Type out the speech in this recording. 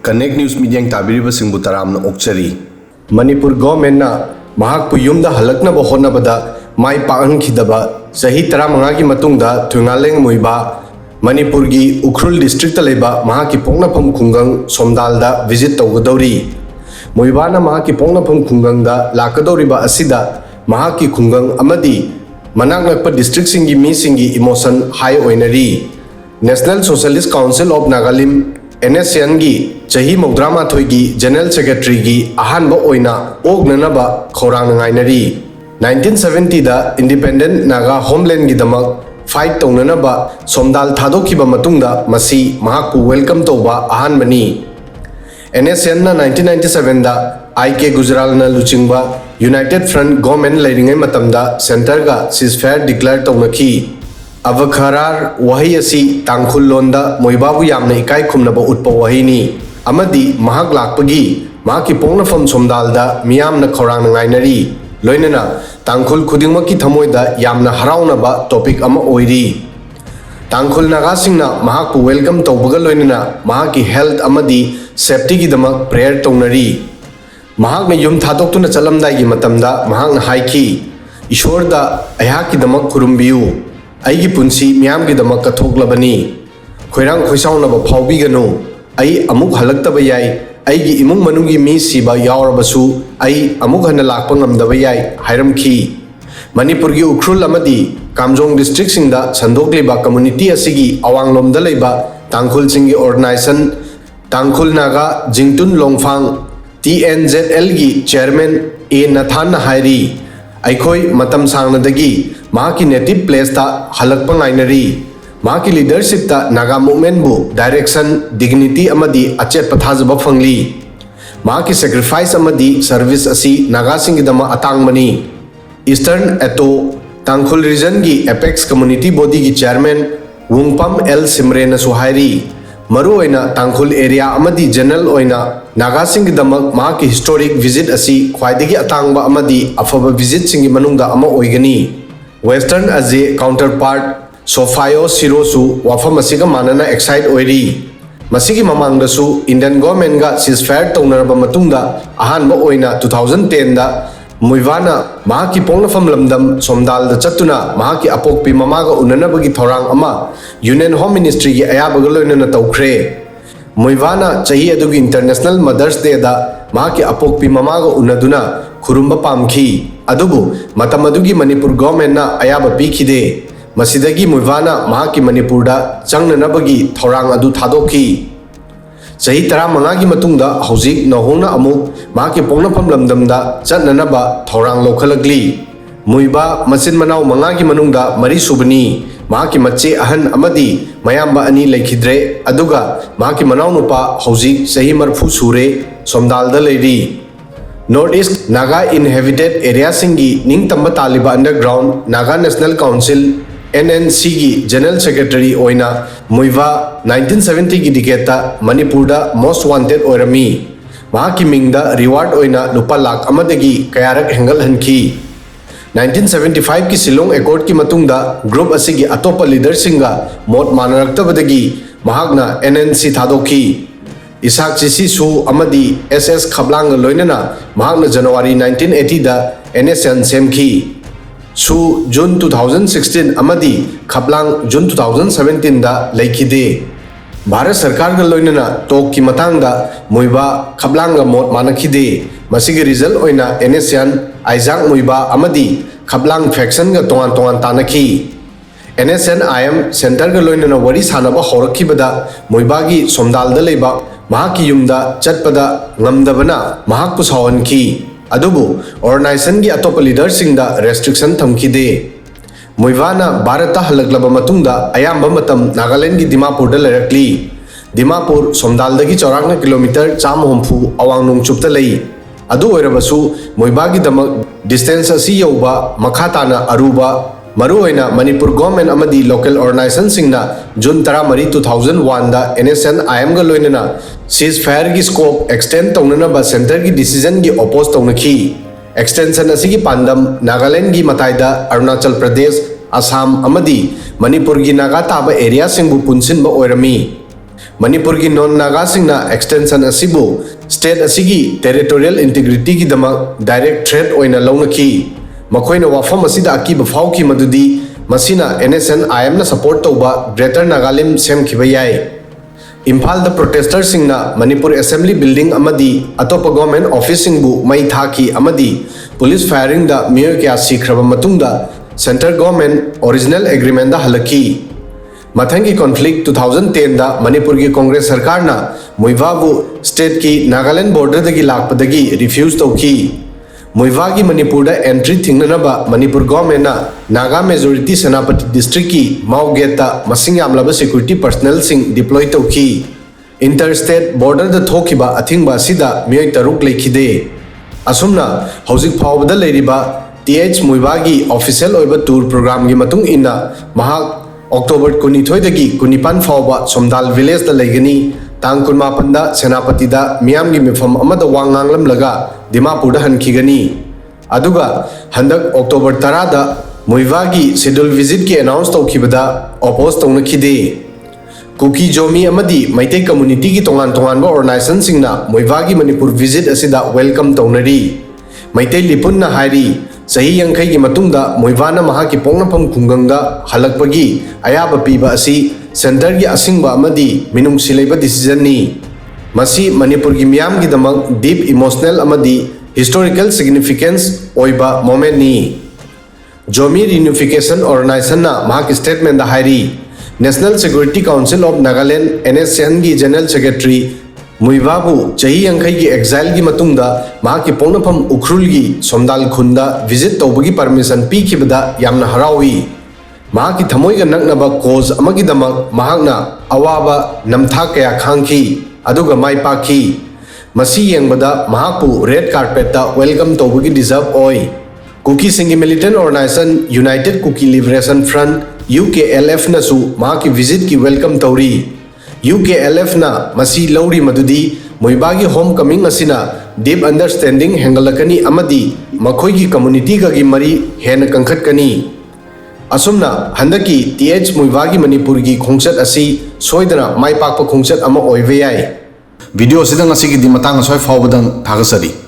Connect News Media tabiriba singbu taramna okchari. Manipur government na mahakpu Yumda halaknaba hotnabada mai paankhidaba Chahi 15 gi Matungda Thuingaleng Muivah Manipur gi Ukhrul district leba mahaki pongnapam khungang Somdal da visit tawgadori. Muivah na mahaki pongnapam khungang da lakadoriba asida mahaki khungang amadi manaknakpa district singi mi singi emotion high oinari. National Socialist Council of Nagalim NSN gi Chahi Maudrama Thoigi General Secretary gi ahanba oina ognanaba khorang Ngainari. 1970 da Independent Naga Homeland gi damak fight tongnanaba Somdal thadokhiba matungda masi mahakpu welcome toba ahanbani. NSN na 1997 da IK Gujaral na luchingba United Front government leiringai matamda center ga ceasefire declare tongnaki. Avakharar wahi asi tangkhul londa Muivahbu yamna ikai khumnaba utpa wahini amadi mahak lakpagi mahaki pongnafam Somdal da miyamna khorang Ngainari loinana tangkhul khudingmaki thamoida yamna haraunaba topic ama oiri. Tangkhul naga singna mahakpu welcome tawbaga loinana mahaki health amadi safety gi damak prayer tongnari. Mahakna yum thadoktuna chalamdai gi matamda mahakna haiki ishorda ayhaki damak khurumbiu aigi punsi miyam gi damak kathoklabani khoirang khoisaunaba phawbiganu ai amuk halaktaba yai aigi imung manungi mi siba yaurabasu ai amuk hana lakpa ngamdaba yai hairamki. Manipur gi Ukhrul amadi Kamjong district singda sandokliba community asigi awanglomda leiba tangkhul singi organization Tangkhul Naga Jingtun Longfang TNZL gi chairman A Nathan Hairi aikoi matam sangnadagi mahaki native place ta Halakpa Ngainari mahaki leadership ta Naga movement bu direction dignity amadi achet pathajaba phangli mahaki sacrifice amadi service asi Naga singidama atangmani. Eastern Ato Tangkhul region gi Apex community body gi chairman Wungpam L Simren Suhairi maru oina Tangkhul area amadi general oina Naga singdamak mahaki historic visit asi khwaidagi atangba amadi afaba visit singi manungda ama oigani. Western aje counterpart Sofayo Sirosu wafam asiga manana excite oiri masigi mamangda su Indian government ga ceasefire tawnaraba matungda ahanba oina 2010 da Muivah na mahaki pongnafam lamdam Somdal da chatuna mahaki apokpi mamaga unanabagi thorang ama Union Home Ministry gi ayabaga loinana tawkhre. Muivah na Chahi adugi International Mothers Day da mahaki apokpi mamaga unaduna khurumba pamkhi adubu matam adugi Manipur government na ayaba pikhide masidagi Muivah na mahaki Manipur da changnanabagi thorang adu thadokhi. Chahi 15 gi matungda hojik nahongna amuk mahaki pongnapam lamdamda chatnanaba thorang lokhalagli. Muivah machin manau 5 gi manungda mari subani mahaki mache ahan amadi mayamba ani leikhidre aduga mahaki manau nupa hojik Chahi 30 sure Somdal da leiri. North East Naga inhabited area singi ningtamba taliba underground Naga National Council NNC gi General Secretary oina Muivah 1970 gi decade Manipur da most wanted oirami mahaki mingda reward oina lupa lakh amadagi kayarak hengal hanki. 1975 ki Silong Accord ki matungda group asigi atopa leader singa mot manaraktabadagi mahakna NNC thadokhi. Isak chisi su amadi SS Khablang loinana mahakna January 1980 da NSN semki. Su June 2016 amadi Khablang June 2017 da leikhide. Bharat Sarkar ga loinana tok ki matangda Muivah Khablang ga mot manakhide masigi result oina NSN Aizak Muivah amadi Khablang faction ga tongan tanakhi. NSN IM center ga loinana wari sanaba horakhibada Muivah gi Somdal da leiba mahaki Yumda chatpada ngamdabana mahakpu sawanki adubu organization gi atopa leader singda restriction thamkhide. Muivah na Bharata halaklaba matungda ayamba matam Nagaland gi Dimapur da lerakli. Dimapur Somdal dagi chaurangna kilometer 130 awang nungchupta lei adu oirabasu Muivah gi damak distance asi yoba makhatana aruba maru oina Manipur government amadi local organization singna June 13 2001 da NSN IM ga loinana ceasefire gi scope extend tawnanaba center gi decision gi oppose tawnakhi. Extension asigi pandam Nagaland gi mataida Arunachal Pradesh Assam amadi Manipur gi Naga taba area singbu punsinba oirami. Manipur ki non Naga singna extension asibu state asigi territorial integrity ki dama direct threat oina launaki makoina wafam asida akiba phauki madudi masina NSN IM na support tauba Greater Nagalim semkhiba yai Imphal the protesters singna Manipur Assembly building amadi atopa government office singbu mai thaki amadi police firing da mayor kya sikraba matungda central government original agreement da halaki Mathangi conflict 2010 da Manipur ki Congress sarkar na Muivah bu state ki Nagaland border dagi lakpadagi refuse tauki Muivah ki Manipur da entry thingnanaba Manipur government na Naga majority Senapati district ki Mau gate ta masing yamlaba security personnel sing deploy tauki interstate border da thokiba athingba sida miyoi taruk leikhide asumna hojik phawbada leiriba TH Muivah gi official oiba tour program gi matung inna mahak October 22 dagi 25 fawba Somdal village da leigani tang 18 da Senapati da miyam gi mifam amada wanganglam laga Dimapur da hankhigani aduga handak October 10 da Muivah gi schedule visit ki announce tawkhibada oppose tawnakhide Kuki Jomi amadi Maitei community ki tongan ba organization singna Muivah gi Manipur visit asida welcome tawnari Maitei lipun na hairi Chahi Yankai ki matungda Muivah na mahaki pongnapam khunganga Halakpa gi ayaba piba asi center gi asingba amadi minung silaiba decision ni Masi Manipur gi miyam gi damak deep emotional amadi historical significance oiba moment ni Jomi Reunification Organization na mahaki statement da hairi National Security Council of Nagaland NSN gi General Secretary Muivah bu Chahi Yankai gi exile gi matungda mahaki pongnapam Ukhrul gi Somdal khunda visit tawbagi permission pikibada yamna harawi mahaki thamoi ga naknaba cause amagi damak mahakna awaba namtha kaya khangki aduga mai pakhi masi yengbada mahakpu red carpet ta welcome tawbagi deserve oi Kuki singi militant organization United Kuki Liberation Front UKLF na su mahaki visit ki welcome tawri UKLF na masi lauri madudi Muivah gi homecoming asina deep understanding hengalakani amadi makhoi gi community ga gi mari hena kangkhatkani asumna handaki TH Muivah gi Manipur gi Khongchat asi soidana mai pakpa Khongchat ama oive yai video sidang asigi di matang asoi fawbadang thagasari